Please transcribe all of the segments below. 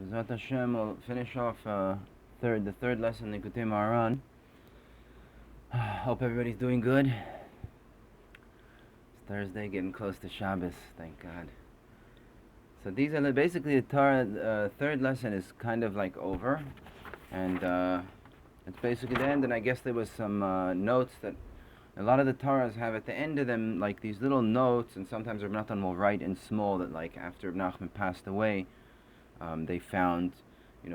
Bezrat Hashem, we'll finish off the third lesson in Likutei Moharan. Hope everybody's doing good. It's Thursday, getting close to Shabbos, thank God. So these are basically the Torah. Third lesson is kind of like over, and it's basically the end. And I guess there was some notes that a lot of the Torahs have at the end of them, like these little notes, and sometimes Reb Nachman will write in small that, like, after Reb Nachman passed away, they found,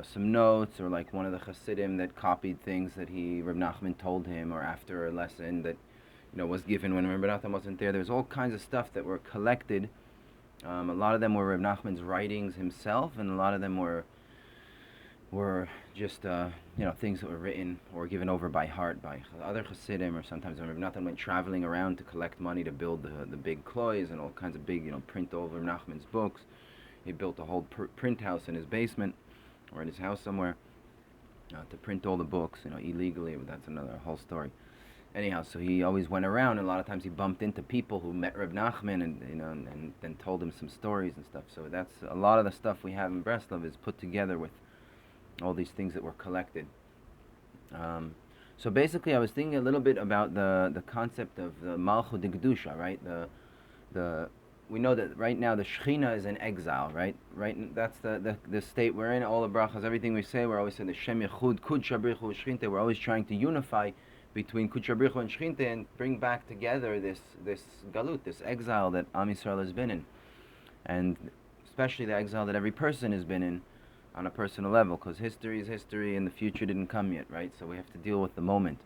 some notes, or like one of the Hasidim that copied things that Reb Nachman told him, or after a lesson that, was given when Reb Nachman wasn't there. There's all kinds of stuff that were collected. A lot of them were Reb Nachman's writings himself, and a lot of them were just things that were written or given over by heart by other Hasidim, or sometimes when Reb Nachman went traveling around to collect money to build the big klois and all kinds of big, print over Reb Nachman's books. He built a whole print house in his basement or in his house somewhere to print all the books, illegally. But that's another whole story. Anyhow, so he always went around, and a lot of times he bumped into people who met Reb Nachman and then told him some stories and stuff. So that's a lot of the stuff we have in Breslov is put together with all these things that were collected. So basically, I was thinking a little bit about the concept of the Malchut Kedusha, right? We know that right now the Shechina is in exile, right? Right, that's the state we're in. All the brachas, everything we say, we're always saying the Shem Yechud, Kudsha Brichu, Shechinte. We're always trying to unify between Kudsha Brichu and Shechinte and bring back together this galut, this exile that Am Yisrael has been in, and especially the exile that every person has been in on a personal level, because history is history and the future didn't come yet, right? So we have to deal with the moment.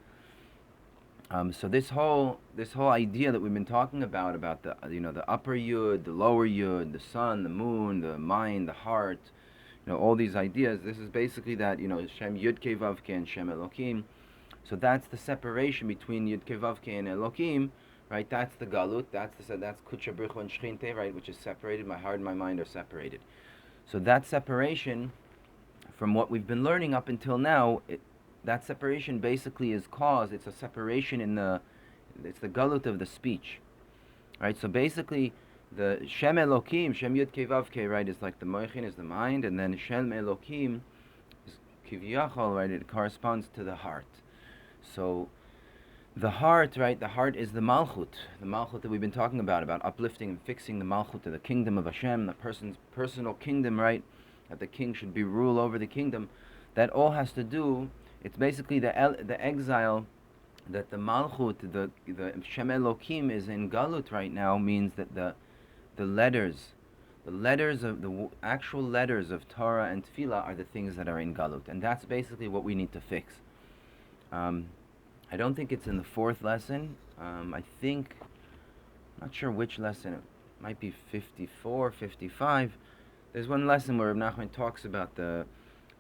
So this whole idea that we've been talking about the the upper yud, the lower yud, the sun, the moon, the mind, the heart, all these ideas. This is basically that Shem Yud Kei Vav Kei and Shem Elokim. So that's the separation between Yud Kei Vav Kei and Elokim, right? That's the galut. That's Kudsha Brichu and Shechinte, right? Which is separated. My heart and my mind are separated. So that separation, from what we've been learning up until now, that separation basically is caused. It's a separation it's the galut of the speech, right? So basically, the Shem Elokim, Shem Yud Kei Vav Kei, right, is like the moichin, is the mind, and then Shem Elokim is Kiviyachol, right? It corresponds to the heart. So the heart, right? The heart is the malchut that we've been talking about uplifting and fixing the malchut to the kingdom of Hashem, the person's personal kingdom, right? That the king should be rule over the kingdom. That all has to do. It's basically the exile that the malchut, the Shem Elokim is in galut right now, means that the letters of the actual letters of Torah and Tefillah are the things that are in galut, and that's basically what we need to fix. I don't think it's in the fourth lesson. I think, not sure which lesson. It might be 54, 55. There's one lesson where Reb Nachman talks about the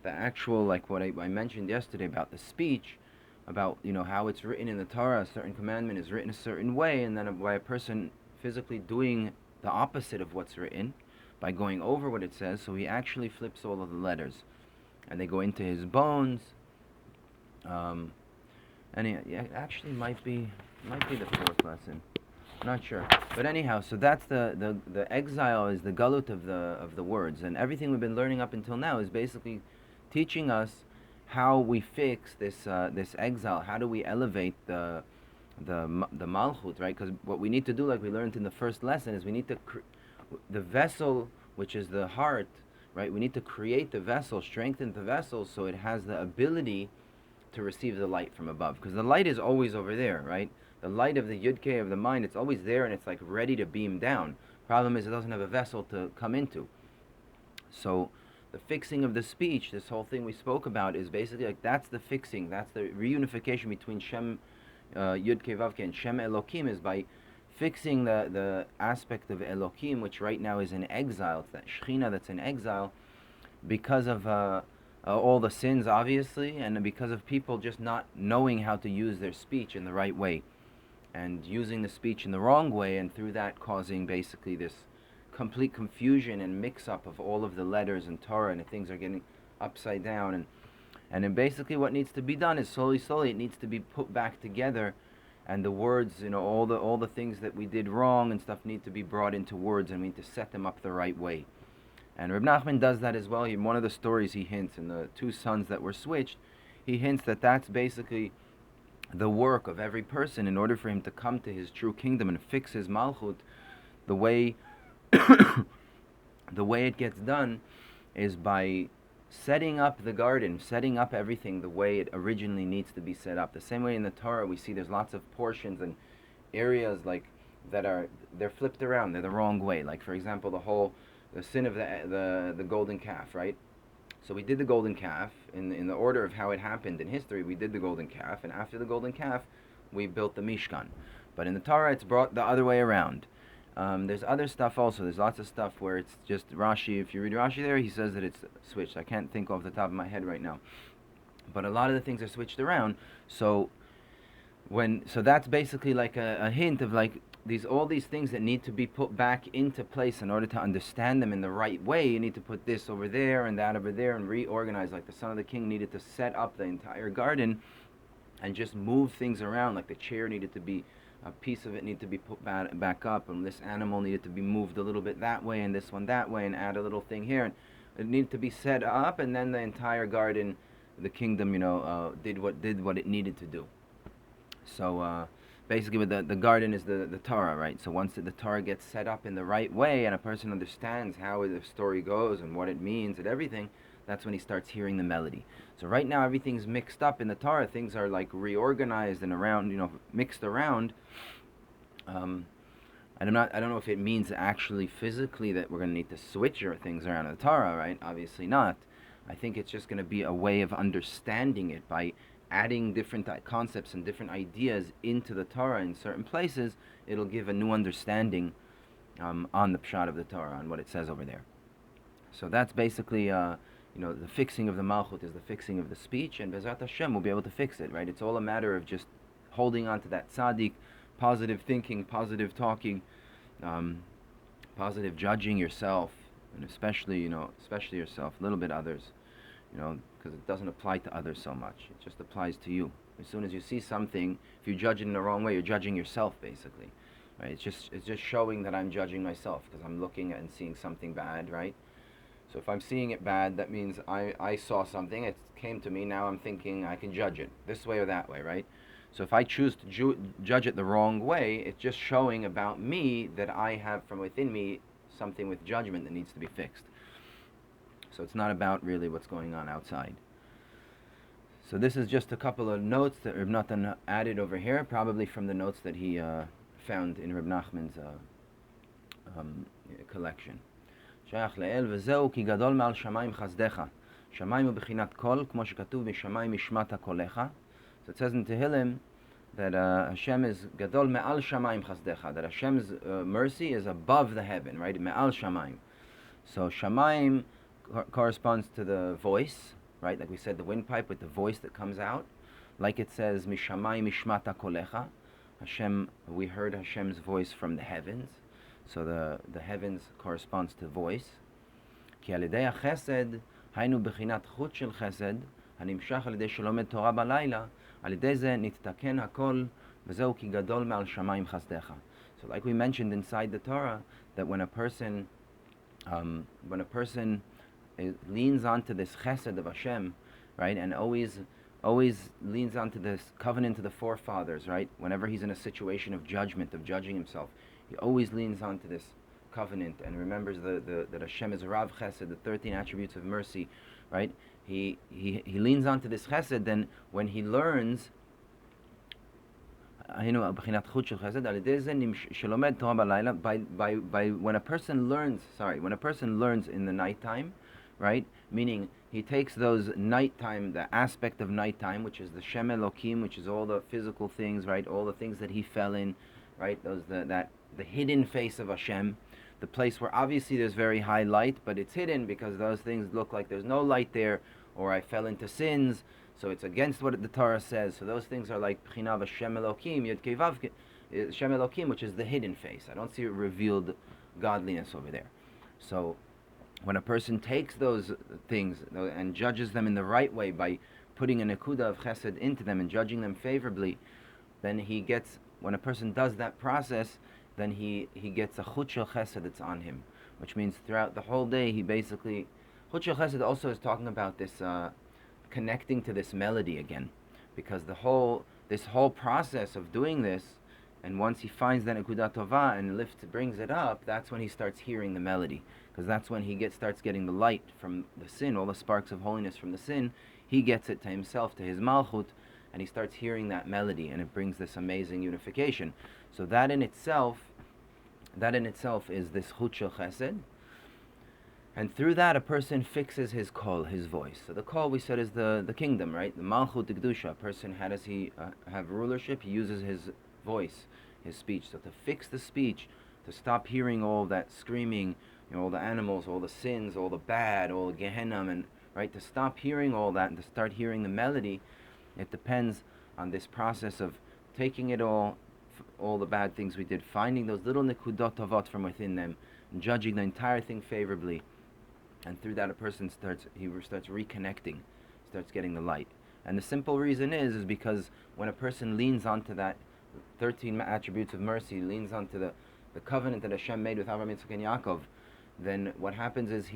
actual, like what I mentioned yesterday about the speech, about how it's written in the Torah. A certain commandment is written a certain way, and then by a person physically doing the opposite of what's written, by going over what it says, so he actually flips all of the letters, and they go into his bones. And it actually might be the fourth lesson. Not sure, but anyhow, so that's the exile is the galut of the words, and everything we've been learning up until now is basically teaching us how we fix this exile. How do we elevate the malchut, right? Because what we need to do, like we learned in the first lesson, is we need to the vessel, which is the heart, right? We need to create the vessel, strengthen the vessel, so it has the ability to receive the light from above. Because the light is always over there, right? The light of the Yud Kei of the mind, it's always there, and it's like ready to beam down. Problem is, it doesn't have a vessel to come into. So the fixing of the speech, this whole thing we spoke about, is basically like that's the fixing, that's the reunification between Shem Yud Kei Vav Kei and Shem Elokim, is by fixing the aspect of Elokim, which right now is in exile. It's that Shechina that's in exile because of all the sins, obviously, and because of people just not knowing how to use their speech in the right way, and using the speech in the wrong way, and through that causing basically this complete confusion and mix-up of all of the letters in Torah, and things are getting upside down, and then basically what needs to be done is slowly it needs to be put back together, and the words, all the things that we did wrong and stuff need to be brought into words, and we need to set them up the right way. And Reb Nachman does that as well. In one of the stories he hints, in the two sons that were switched, he hints that that's basically the work of every person in order for him to come to his true kingdom and fix his malchut. The way the way it gets done is by setting up the garden, setting up everything the way it originally needs to be set up. The same way in the Torah we see there's lots of portions and areas like that are, they're flipped around, they're the wrong way. Like for example, the sin of the golden calf, right? So we did the golden calf in the order of how it happened in history. We did the golden calf, and after the golden calf, we built the Mishkan. But in the Torah, it's brought the other way around. There's other stuff also. There's lots of stuff where it's just Rashi. If you read Rashi there, he says that it's switched. I can't think off the top of my head right now. But a lot of the things are switched around. So that's basically like a hint of like all these things that need to be put back into place in order to understand them in the right way. You need to put this over there and that over there and reorganize. Like the son of the king needed to set up the entire garden and just move things around. Like the chair needed to be, a piece of it needed to be put back up, and this animal needed to be moved a little bit that way and this one that way, and add a little thing here. And it needed to be set up, and then the entire garden, the kingdom, did what it needed to do. So basically, with the garden is the Torah, right? So once the Torah gets set up in the right way, and a person understands how the story goes and what it means and everything, that's when he starts hearing the melody. So right now, everything's mixed up in the Torah. Things are like reorganized and around, mixed around. And I don't know if it means actually physically that we're going to need to switch things around in the Torah, right? Obviously not. I think it's just going to be a way of understanding it by adding different concepts and different ideas into the Torah in certain places. It'll give a new understanding on the pshat of the Torah, on what it says over there. So that's basically, the fixing of the malchut is the fixing of the speech, and Bezrat Hashem will be able to fix it, right? It's all a matter of just holding on to that tzaddik, positive thinking, positive talking, positive judging yourself, and especially yourself, a little bit others, because it doesn't apply to others so much. It just applies to you. As soon as you see something, if you judge it in the wrong way, you're judging yourself, basically, right? It's just showing that I'm judging myself because I'm looking at and seeing something bad, right? So if I'm seeing it bad, that means I saw something, it came to me, now I'm thinking I can judge it this way or that way, right? So if I choose to judge it the wrong way, it's just showing about me that I have from within me something with judgment that needs to be fixed. So it's not about really what's going on outside. So this is just a couple of notes that Reb Natan added over here, probably from the notes that he found in Reb Nachman's collection. שייך לאל, וזהו כי גדול מעל שמיים חסדך. שמיים הוא בחינת קול, כמו שכתוב בשמיים השמעת קולך. So it says in Tehillim that Hashem is gadol me'al shamayim chasdecha, that Hashem's mercy is above the heaven, right? Me'al shamayim. So shamayim corresponds to the voice, right? Like we said, the windpipe with the voice that comes out. Like it says, mishamayim ishmata kolecha. Hashem, we heard Hashem's voice from the heavens. So the heavens corresponds to voice. כי על ידי החסד, היינו בחינת חוט של חסד, הנמשך על ידי שלומד תורה בלילה, על ידי זה נתתקן הכל, וזהו כי גדול מעל שמיים חסדך. So like we mentioned inside the Torah, that when a person leans onto this chesed of Hashem, right, and always leans onto this covenant to the forefathers, right, whenever he's in a situation of judgment, of judging himself, he always leans onto this covenant and remembers that Hashem is Rav Chesed, the 13 attributes of mercy, right? He leans onto this Chesed. Then when he learns, by when a person learns in the nighttime, right? Meaning he takes those nighttime, the aspect of nighttime, which is the Shem Elokim, which is all the physical things, right? All the things that he fell in, right? The hidden face of Hashem, the place where obviously there's very high light, but it's hidden because those things look like there's no light there, or I fell into sins, so it's against what the Torah says. So those things are like Pchina v'Shem Elokim, Yud Kei Vav, Shem Elokim, which is the hidden face. I don't see a revealed godliness over there. So when a person takes those things and judges them in the right way by putting a nekuda of chesed into them and judging them favorably, then when a person does that process, then he gets a chut shel chesed that's on him. which means throughout the whole day he basically, Chut Shel Chesed also is talking about this connecting to this melody again, because this whole process of doing this, and once he finds that Nekudat Tova and brings it up, that's when he starts hearing the melody, because that's when he starts getting the light from the sin, all the sparks of holiness from the sin. He gets it to himself, to his Malchut, and he starts hearing that melody, and it brings this amazing unification. So that in itself is this Chut Shel Chesed. And through that, a person fixes his kol, his voice. So the kol, we said, is the kingdom, right? The Malchut Kedusha. A person, how does he have rulership? He uses his voice, his speech. So to fix the speech, to stop hearing all that screaming, all the animals, all the sins, all the bad, all the Gehenna, and right, to stop hearing all that and to start hearing the melody, it depends on this process of taking it all the bad things we did, finding those little nekudot tavot from within them, and judging the entire thing favorably. And through that, a person starts reconnecting, starts getting the light. And the simple reason is because when a person leans onto that 13 attributes of mercy, leans onto the covenant that Hashem made with Avraham, Yitzchak, and Yaakov, then what happens is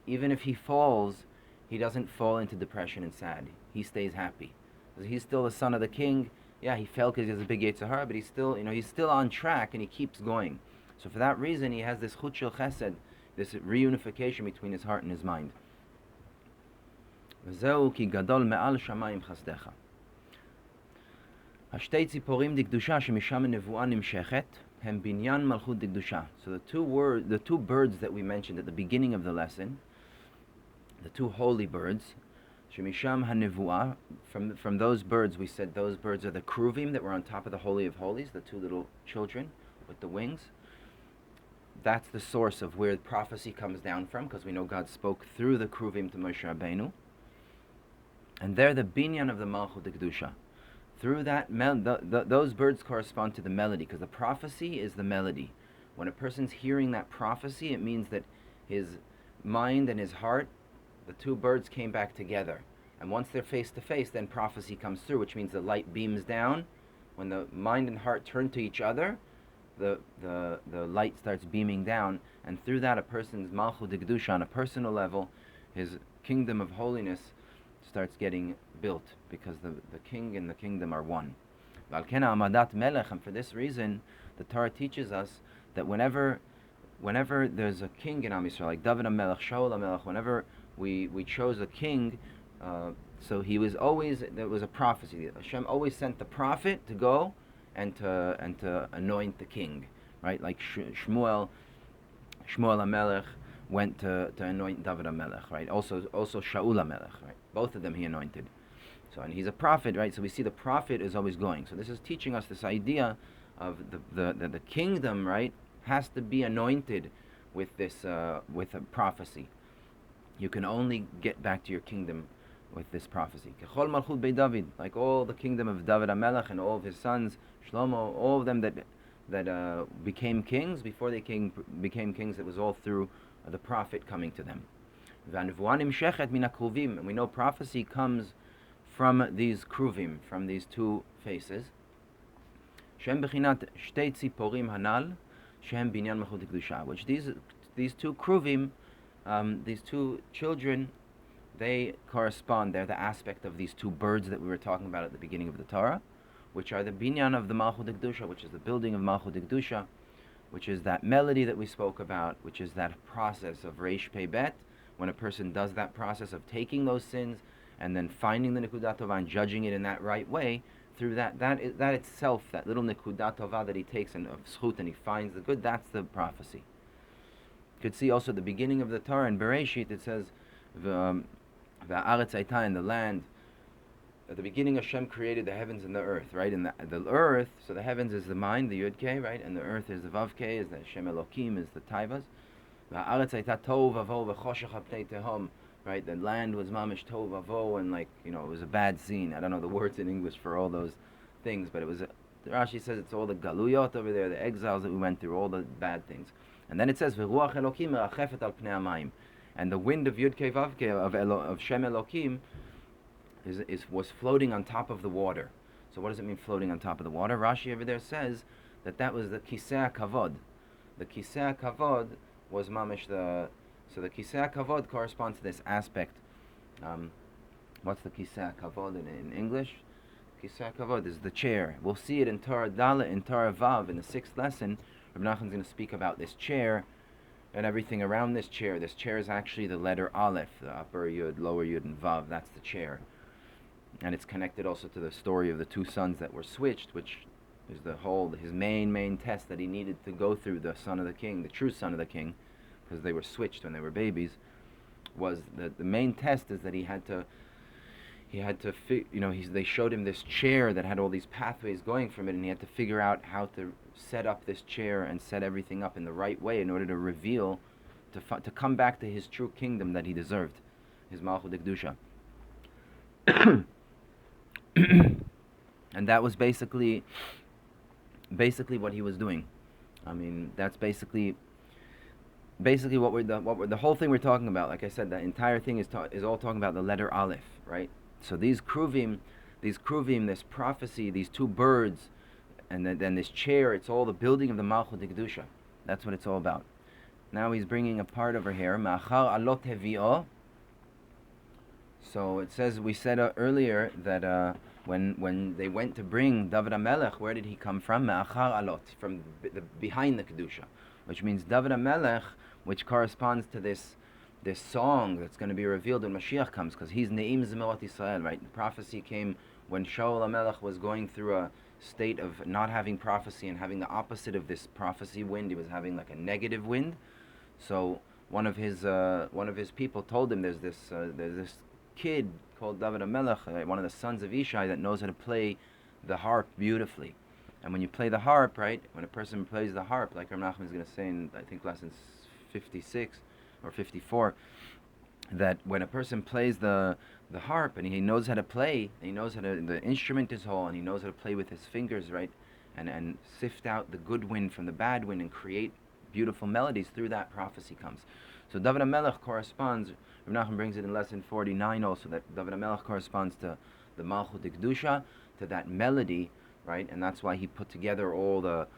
even if he falls, he doesn't fall into depression and sad. He stays happy. He's still the son of the king. Yeah, he fell because he has a big Yetzer Hara, but he's still on track and he keeps going. So for that reason, he has this Chut Shel Chesed, this reunification between his heart and his mind. וזהו כי גדול מעל שמיים חסדך. השתי ציפורים דקדושה שמשם הנבואה נמשכת הם בניין מלכות דקדושה. So the two birds that we mentioned at the beginning of the lesson, the two holy birds, shemisham hanevua, from those birds, we said those birds are the kruvim that were on top of the Holy of Holies, the two little children with the wings. That's the source of where prophecy comes down from, because we know God spoke through the kruvim to Moshe Rabbeinu. And they're the binyan of the Malchut Kedusha. Through that, those birds correspond to the melody, because the prophecy is the melody. When a person's hearing that prophecy, it means that his mind and his heart, the two birds came back together. And once they're face to face, then prophecy comes through, which means the light beams down. When the mind and heart turn to each other, the light starts beaming down, and through that, a person's Malchut Kedusha on a personal level, his kingdom of holiness starts getting built, because the king and the kingdom are one. And for this reason, the Torah teaches us that whenever there's a king in Am Yisrael, like David HaMelech, Shaul HaMelech, whenever we chose a king, so there was a prophecy. Hashem always sent the prophet to go and to anoint the king, right? Like Shmuel HaMelech went to anoint David HaMelech, right? Also Shaul HaMelech, right? Both of them he anointed. So, and he's a prophet, right? So we see the prophet is always going. So this is teaching us this idea of the kingdom, right, has to be anointed with a prophecy. You can only get back to your kingdom with this prophecy. Kechol Malchut Beit David, like all the kingdom of David HaMelech and all of his sons, Shlomo, all of them that became kings, before they became kings, it was all through the prophet coming to them. And we know prophecy comes from these kruvim, from these two faces. Which these two kruvim, these two children, they correspond. They're the aspect of these two birds that we were talking about at the beginning of the Torah, which are the binyan of the Malchut Kedusha, which is the building of Malchut Kedusha, which is that melody that we spoke about, which is that process of Reish Pei Bet, when a person does that process of taking those sins and then finding the Nekudat Tova and judging it in that right way. Through that itself, that little Nekudat Tova that he takes and of Zchut, and he finds the good, that's the prophecy. You could see also the beginning of the Torah in Bereshit, it says, V'aretz Hayta, in the land. At the beginning, Hashem created the heavens and the earth, right? And the earth, so the heavens is the mind, the Yud-Kei, right? And the earth is the Vav-Kei, is the Shem Elokim, is the Taivas. V'aretz Hayta Tov Vavo V'choshech Ha'pnei Tehom, right? The land was mamish tov vavo, and it was a bad scene. I don't know the words in English for all those things, but it was. Rashi says it's all the galuyot over there, the exiles that we went through, all the bad things. And then it says v'ruach Elokim merachefet al pnei hamayim, and the wind of Yud Kei Vav Kei of Shem Elokim was floating on top of the water. So what does it mean, floating on top of the water? Rashi over there says that was the Kisei Kavod. The Kisei Kavod was mamish the. So the Kisei Kavod corresponds to this aspect. What's the Kisei Kavod in English? Kisei Kavod is the chair. We'll see it in Torah Dalet, in Torah Vav, in the 6th lesson. Rav Nachman's going to speak about this chair and everything around this chair. This chair is actually the letter Aleph, the upper Yud, lower Yud, and Vav. That's the chair. And it's connected also to the story of the two sons that were switched, which is his main test that he needed to go through, the son of the king, the true son of the king, because they were switched when they were babies, was that the main test is that he had to they showed him this chair that had all these pathways going from it, and he had to figure out how to set up this chair and set everything up in the right way in order to reveal, to come back to his true kingdom that he deserved, his Malchut Kedusha. And that was basically what he was doing. I mean, that's basically what the whole thing we're talking about. Like I said, the entire thing is all talking about the letter Aleph, right? So these kruvim, this prophecy, these two birds, and then this chair, it's all the building of the Malchut Kedusha. That's what it's all about. Now he's bringing a part over here, Ma'achar alot hevi'o. So it says, we said earlier that when they went to bring David HaMelech, where did he come from? Ma'achar alot, from behind the Kedusha, which means David HaMelech, which corresponds to this song that's going to be revealed when Mashiach comes, because he's Ne'im Zemeot Yisrael, right? The prophecy came when Shaul HaMelech was going through a state of not having prophecy and having the opposite of this prophecy wind. He was having like a negative wind. So one of his people told him there's this kid called David HaMelech, one of the sons of Ishai, that knows how to play the harp beautifully. And when you play the harp, right, when a person plays the harp, like Rav Nachman is going to say in, I think, lesson 56 or 54, that when a person plays the harp and he knows how to play, and he knows how to, the instrument is whole, and he knows how to play with his fingers, right, and sift out the good wind from the bad wind and create beautiful melodies, through that prophecy comes. So David HaMelech corresponds, Rav Nachman brings it in lesson 49 also, that David HaMelech corresponds to the Malchut Kedusha, to that melody, right, and that's why he put together all the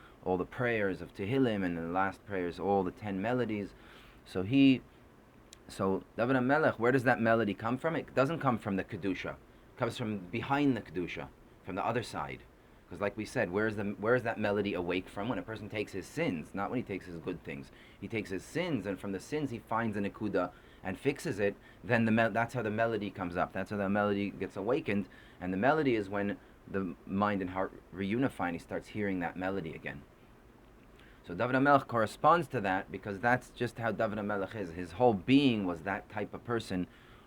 prayers of Tehillim, and the last prayers, all the 10 melodies. So David HaMelech, where does that melody come from? It doesn't come from the Kedusha. It comes from behind the Kedusha, from the other side. Because like we said, where is that melody awake from? When a person takes his sins, not when he takes his good things. He takes his sins, and from the sins he finds a nekuda and fixes it, then that's how the melody comes up. That's how the melody gets awakened. And the melody is when the mind and heart reunify and he starts hearing that melody again. So David HaMelech corresponds to that, because that's just how David HaMelech is. His whole being was that type of person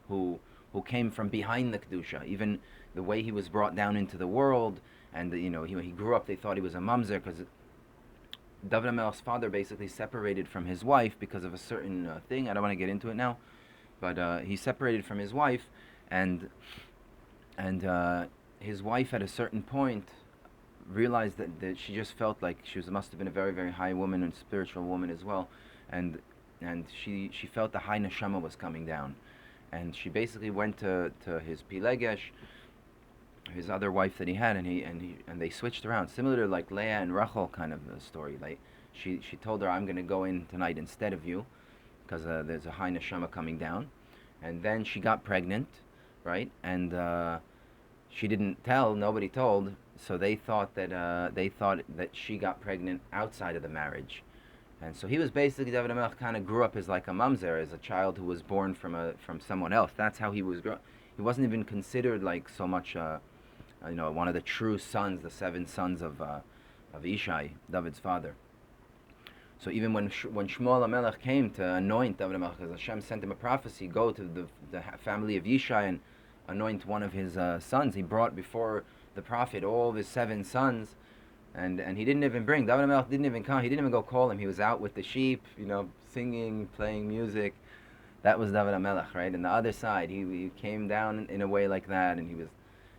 who came from behind the Kedusha. Even the way he was brought down into the world, and he grew up, they thought he was a mamzer, because David HaMelech's father basically separated from his wife because of a certain thing. I don't want to get into it now, but he separated from his wife, and his wife at a certain point realized that she just felt like must have been a very, very high woman and spiritual woman as well, and she felt the high neshama was coming down, and she basically went to his Pilegesh, his other wife that he had, and they switched around, similar to like Leah and Rachel kind of a story. Like she told her, I'm going to go in tonight instead of you, because there's a high neshama coming down, and then she got pregnant, right, and she didn't tell, nobody told. So they thought that she got pregnant outside of the marriage, and so he was basically, David HaMelech kind of grew up as like a mamzer, as a child who was born from someone else. That's how he was. He wasn't even considered like so much, one of the true sons, the 7 sons of Ishai, David's father. So even when Shmuel HaMelech came to anoint David HaMelech, because Hashem sent him a prophecy, go to the family of Yishai and anoint one of his sons. He brought before the prophet all of his 7 sons, and he didn't even bring, David HaMelech didn't even come, he didn't even go call him. He was out with the sheep, singing, playing music. That was David HaMelech, right? And the other side, he came down in a way like that, and he was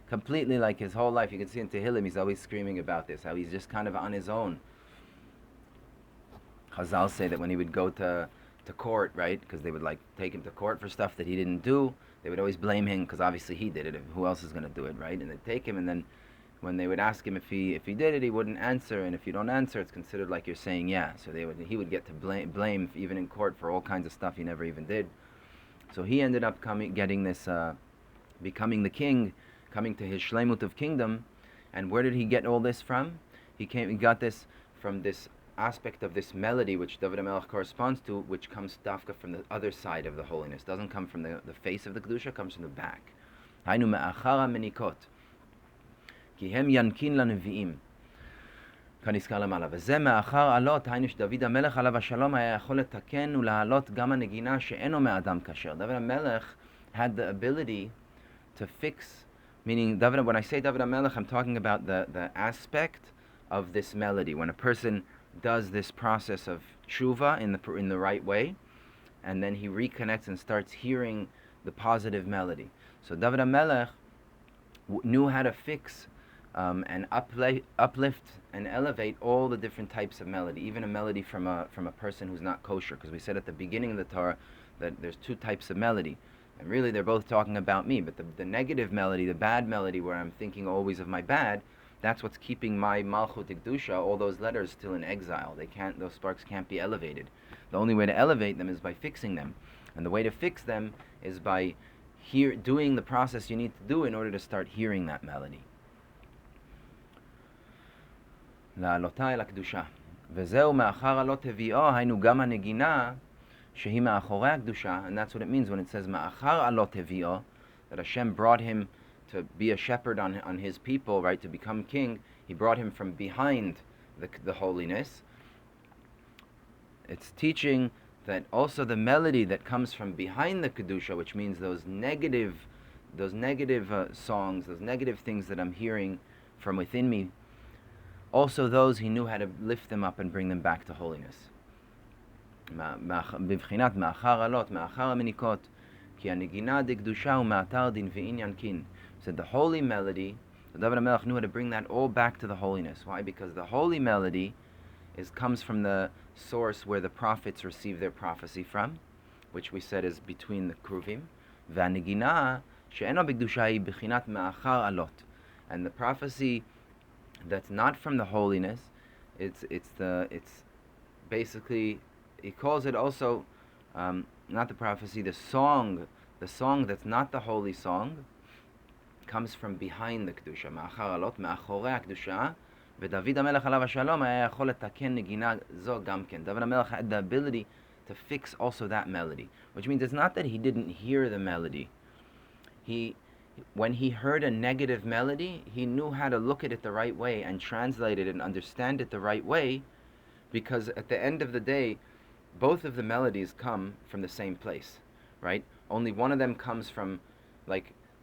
completely, like, his whole life, you can see in Tehillim, he's always screaming about this, how he's just kind of on his own. Chazal say that when he would go to court, right, because they would like take him to court for stuff that he didn't do, they would always blame him, because obviously he did it. Who else is going to do it, right? And they'd take him, and then when they would ask him if he did it, he wouldn't answer, and if you don't answer, it's considered like you're saying yeah. So he would get to blame even in court for all kinds of stuff he never even did. So he ended up becoming the king, coming to his shleimut of kingdom. And where did he get all this from? He got this from this aspect of this melody which David HaMelech corresponds to, which comes dafka from the other side of the holiness. Doesn't come from the face of the kedusha, comes from the back. Hainu me'achar hamenikot, ki hem yankin לנביאים. כנזכר למעלה. וזה מאחר עלות, היינו שדוד המלך עליו השלום היה יכול לתקן ולהעלות גם הנגינה שאינו מאדם כשר. David HaMelech had the ability to fix, meaning when I say David HaMelech, I'm talking about the aspect of this melody. When a person does this process of tshuva in the right way, and then he reconnects and starts hearing the positive melody. So David HaMelech knew how to fix and uplift and elevate all the different types of melody, even a melody from a person who's not kosher, because we said at the beginning of the Torah that there's two types of melody, and really they're both talking about me, but the negative melody, the bad melody, where I'm thinking always of my bad, that's what's keeping my Malchut Kedusha, all those letters, still in exile. Those sparks can't be elevated. The only way to elevate them is by fixing them, and the way to fix them is by doing the process you need to do in order to start hearing that melody. לעלותה אל הקדושה. וזהו מאחר עלות הביאו, היינו גם הנגינה שהיא מאחורי הקדושה, and that's what it means when it says מאחר עלות הביאו, that Hashem brought him to be a shepherd on his people, right, to become king. He brought him from behind the holiness. It's teaching that also the melody that comes from behind the kedusha, which means those negative songs, those negative things that I'm hearing from within me, also those he knew how to lift them up and bring them back to holiness. בבחינת מאחר עלות, מאחר המניקות, כי הנגינה דקדושה ומאתר דין ועניין קין. Said the holy melody, David HaMelech knew how to bring that all back to the holiness. Why? Because the holy melody comes from the source where the prophets receive their prophecy from, which we said is between the kruvim. והנגינה שאינו בקדושה היא בחינת מאחר עלות. And the prophecy that's not from the holiness, it's basically, he calls it also not the prophecy, the song that's not the holy song comes from behind the kedusha. מאחר עלות, מאחורי הקדושה, ודוד המלך עליו השלום היה יכול לתקן נגינה זו גם כן. David HaMelech had the ability to fix also that melody, which means it's not that he didn't hear the melody. When he heard a negative melody, he knew how to look at it the right way and translate it and understand it the right way, because at the end of the day, both of the melodies come from the same place, right? Only one of them comes from,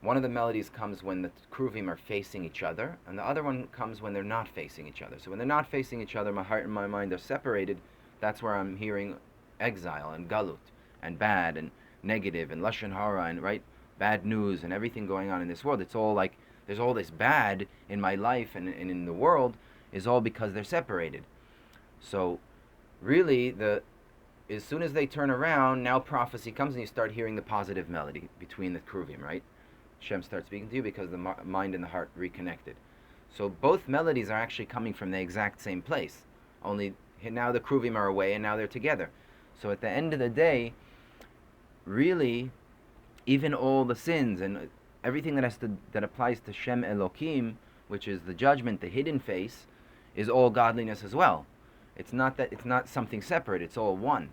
one of the melodies comes when the kruvim are facing each other, and the other one comes when they're not facing each other. So when they're not facing each other, my heart and my mind are separated. That's where I'm hearing exile and galut and bad and negative and lashon hara and, right, bad news and everything going on in this world. It's all like there's all this bad in my life and in the world is all because they're separated. So really, as soon as they turn around, now prophecy comes and you start hearing the positive melody between the kruvim, right? Hashem starts speaking to you because the mind and the heart reconnected. So both melodies are actually coming from the exact same place, only now the kruvim are away and now they're together. So at the end of the day, really, even all the sins and everything that applies to Shem Elokim, which is the judgment, the hidden face, is all godliness as well. It's not something separate, it's all one.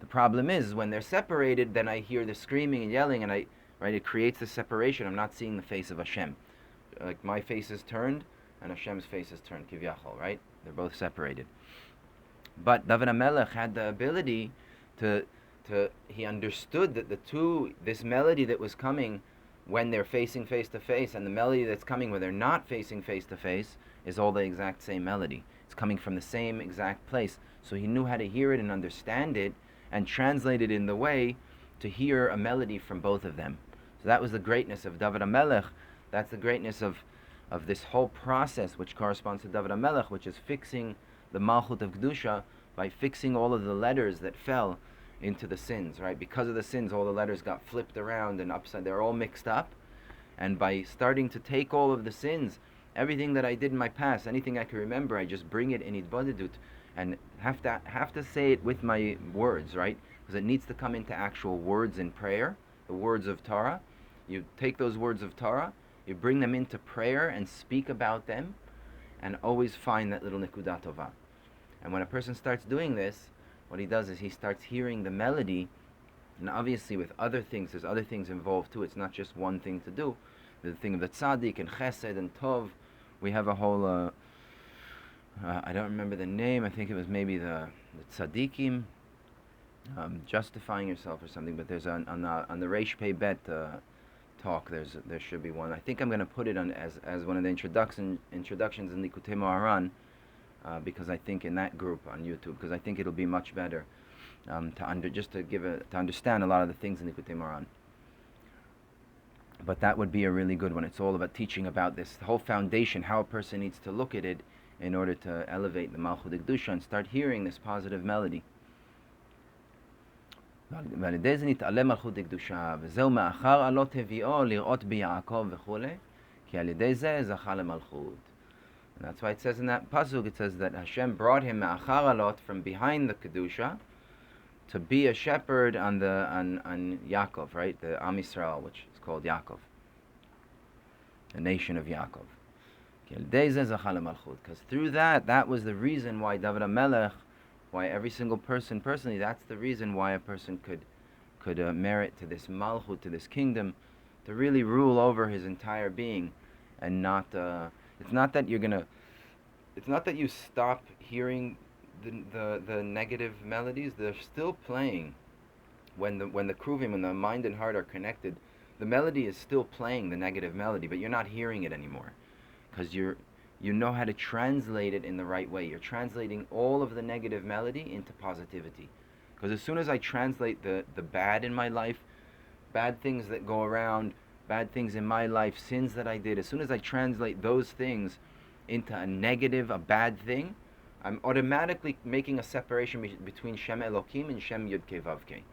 The problem is when they're separated, then I hear the screaming and yelling, and it creates the separation. I'm not seeing the face of Hashem. Like my face is turned and Hashem's face is turned, kivyachol, right? They're both separated. But David HaMelech had the ability he understood that this melody that was coming when they're facing face to face and the melody that's coming when they're not facing face to face is all the exact same melody. It's coming from the same exact place. So he knew how to hear it and understand it and translate it in the way to hear a melody from both of them. So that was the greatness of David HaMelech. That's the greatness of this whole process which corresponds to David HaMelech, which is fixing the Malchut of Kedusha by fixing all of the letters that fell into the sins, right? Because of the sins, all the letters got flipped around and upside. They're all mixed up. And by starting to take all of the sins Everything that I did in my past, anything I can remember, I just bring it in Idbodedut and have to say it with my words, right? Because it needs to come into actual words in prayer, the words of Torah. You take those words of Torah, you bring them into prayer and speak about them, and always find that little Nikudat Tova. And when a person starts doing this, what he does is he starts hearing the melody, and obviously with other things, there's other things involved too. It's not just one thing to do. There's the thing of the tzaddik and chesed and tov. We have a whole, I don't remember the name, I think it was maybe the tzaddikim, justifying yourself or something, but there's on the Reish Pei Bet talk, there should be one. I think I'm going to put it on as one of the introductions in Likutei Moharan, because I think in that group on YouTube, because I think it'll be much better to understand a lot of the things in Likutei Moharan. But that would be a really good one. It's all about teaching about this whole foundation, how a person needs to look at it in order to elevate the Malchut Kedusha and start hearing this positive melody. ועל ידי זה נתעלה מלכות הקדושה, וזהו מאחר עלות הביאו לראות ביעקב וכו', כי על ידי זה זכה למלכות. And that's why it says in that pasuk, it says that Hashem brought him מאחר עלות from behind the Kedusha to be a shepherd on Yaakov, right? The Am Yisrael, which is called Yaakov, the nation of Yaakov. Because through that was the reason why David HaMelech, why every single person personally, that's the reason why a person could merit to this malchut, to this kingdom, to really rule over his entire being, and not. It's not that you stop hearing the negative melodies. They're still playing. When the kruvim, when the mind and heart are connected, the melody is still playing the negative melody, but you're not hearing it anymore, because you know how to translate it in the right way. You're translating all of the negative melody into positivity. Because as soon as I translate the bad in my life, bad things that go around, bad things in my life, sins that I did, as soon as I translate those things into a negative, a bad thing, I'm automatically making a separation between Shem Elokim and Shem Yud Kei Vav Kei.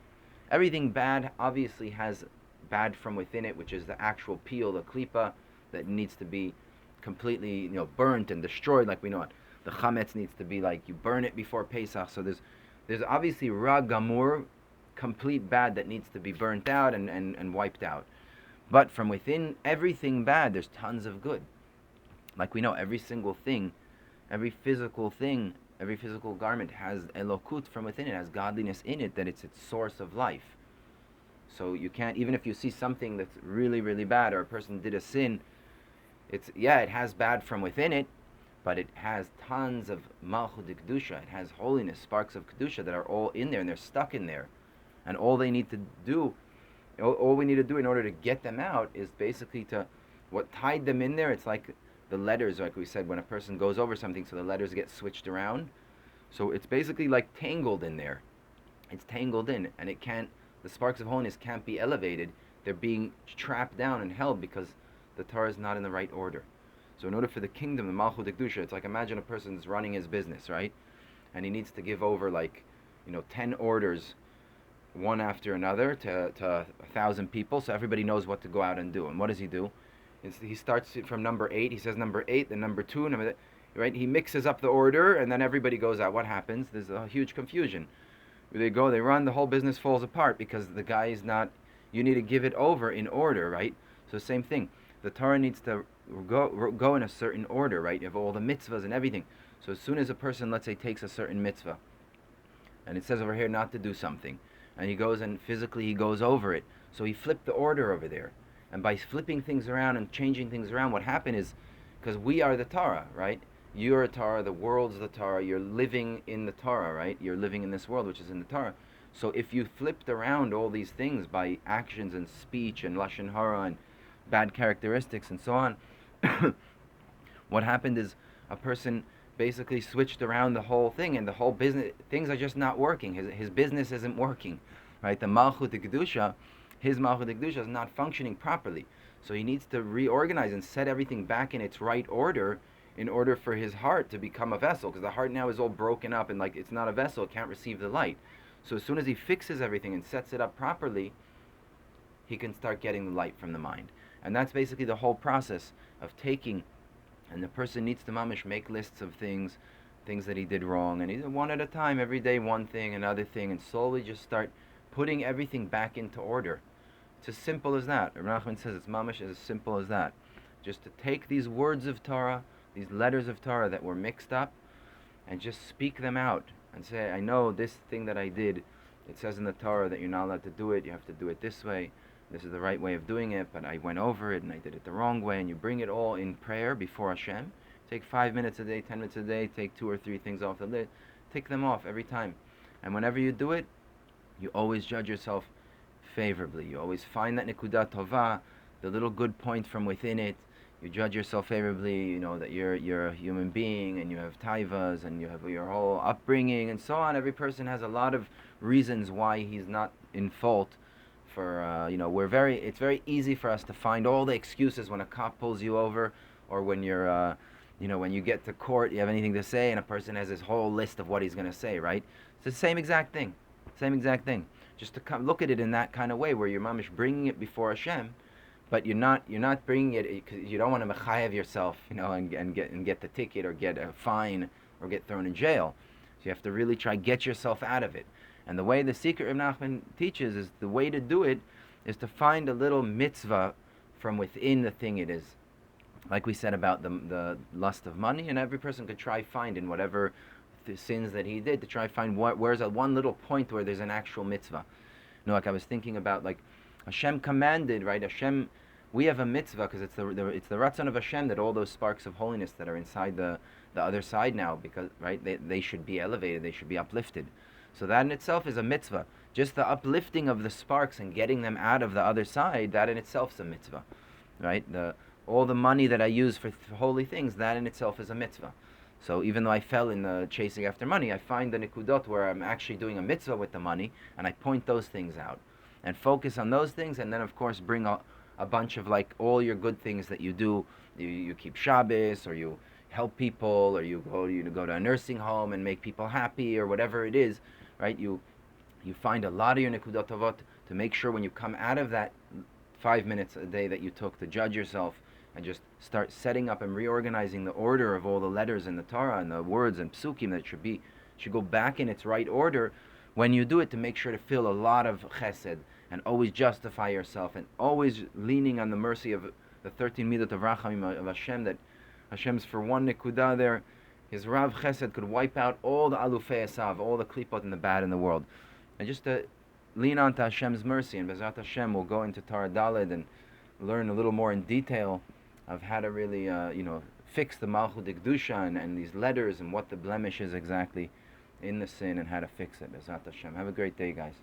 Everything bad obviously has bad from within it, which is the actual peel, the klipa, that needs to be completely, burnt and destroyed, like we know it. The chametz needs to be like you burn it before Pesach. So there's obviously ra gamur, complete bad, that needs to be burnt out and wiped out. But from within everything bad, there's tons of good. Like we know, every single thing, every physical thing, every physical garment has elokut from within it, has godliness in it, that it's its source of life. So you can't, even if you see something that's really, really bad, or a person did a sin, it has bad from within it, but it has tons of malchut kedusha. It has holiness, sparks of kedusha that are all in there, and they're stuck in there. And all we need to do in order to get them out is basically what tied them in there. It's like the letters, like we said, when a person goes over something, so the letters get switched around. So it's basically like tangled in there. It's tangled in, and the sparks of holiness can't be elevated. They're being trapped down and held because the Torah is not in the right order. So in order for the kingdom, the Malchut Kedusha, it's like, imagine a person's running his business, right? And he needs to give over 10 orders, one after another, to 1,000 people, so everybody knows what to go out and do. And what does he do? He starts from number 8, he says number 8, then number 2, right? He mixes up the order, and then everybody goes out. What happens? There's a huge confusion. They go, they run, the whole business falls apart because the guy is not, you need to give it over in order, right? So same thing. The Torah needs to go in a certain order, right? You have all the mitzvahs and everything. So as soon as a person, let's say, takes a certain mitzvah, and it says over here not to do something, and he goes and physically he goes over it, so he flipped the order over there. And by flipping things around and changing things around, what happened is, because we are the Torah, right? You're a Torah, the world's the Torah, you're living in the Torah, right? You're living in this world, which is in the Torah. So if you flipped around all these things by actions and speech and lashon hara and bad characteristics and so on, what happened is a person basically switched around the whole thing, and the whole business, things are just not working. His business isn't working, right? The Malchut Kedusha, his Malchut Kedusha is not functioning properly. So he needs to reorganize and set everything back in its right order in order for his heart to become a vessel, because the heart now is all broken up and it's not a vessel, it can't receive the light. So as soon as he fixes everything and sets it up properly, he can start getting the light from the mind. And that's basically the whole process of taking And the person needs to mamish make lists of things that he did wrong, and either one at a time, every day one thing, another thing, and slowly just start putting everything back into order. It's as simple as that. Rav Nachman says it's mamish as simple as that. Just to take these words of Torah, these letters of Torah that were mixed up, and just speak them out and say, I know this thing that I did, it says in the Torah that you're not allowed to do it, you have to do it this way, this is the right way of doing it, but I went over it and I did it the wrong way, and you bring it all in prayer before Hashem. Take 5 minutes a day, 10 minutes a day, take 2 or 3 things off the list, take them off every time. And whenever you do it, you always judge yourself favorably. You always find that nekudat tova, the little good point from within it. You judge yourself favorably, you know that you're a human being and you have taivas and you have your whole upbringing and so on. Every person has a lot of reasons why he's not in fault. For it's very easy for us to find all the excuses when a cop pulls you over, or when you're when you get to court, you have anything to say, and a person has his whole list of what he's going to say, right? It's the same exact thing. Same exact thing. Just to look at it in that kind of way, where your mamish bringing it before Hashem, but you're not bringing it because you don't want to mechayev yourself, and get the ticket or get a fine or get thrown in jail. So you have to really try get yourself out of it. And the way the secret Rav Nachman teaches is the way to do it is to find a little mitzvah from within the thing it is. Like we said about the lust of money, and every person could try find in whatever the sins that he did to try find where's a one little point where there's an actual mitzvah. Like I was thinking about, like Hashem commanded, right? Hashem, we have a mitzvah because it's the ratzon of Hashem that all those sparks of holiness that are inside the other side now, because right they should be elevated, they should be uplifted. So that in itself is a mitzvah. Just the uplifting of the sparks and getting them out of the other side, that in itself is a mitzvah, right? All the money that I use for holy things, that in itself is a mitzvah. So even though I fell in the chasing after money, I find the nikudot where I'm actually doing a mitzvah with the money, and I point those things out and focus on those things, and then of course bring a bunch of like all your good things that you do. You keep Shabbos, or you help people, or you go to a nursing home and make people happy, or whatever it is, right? You find a lot of your nikudot tovot to make sure when you come out of that 5 minutes a day that you took to judge yourself, and just start setting up and reorganizing the order of all the letters in the Torah and the words and psukim that should go back in its right order. When you do it, to make sure to feel a lot of chesed and always justify yourself and always leaning on the mercy of the 13 midot of rachamim of Hashem, that Hashem's for one nekudah there, his Rav Chesed could wipe out all the alufei esav, all the klipot and the bad in the world. And just to lean on to Hashem's mercy, and Bezrat Hashem will go into Torah Daled and learn a little more in detail of how to really, fix the Malchut Kedusha and these letters and what the blemish is exactly in the sin and how to fix it. Bezrat Hashem. Have a great day, guys.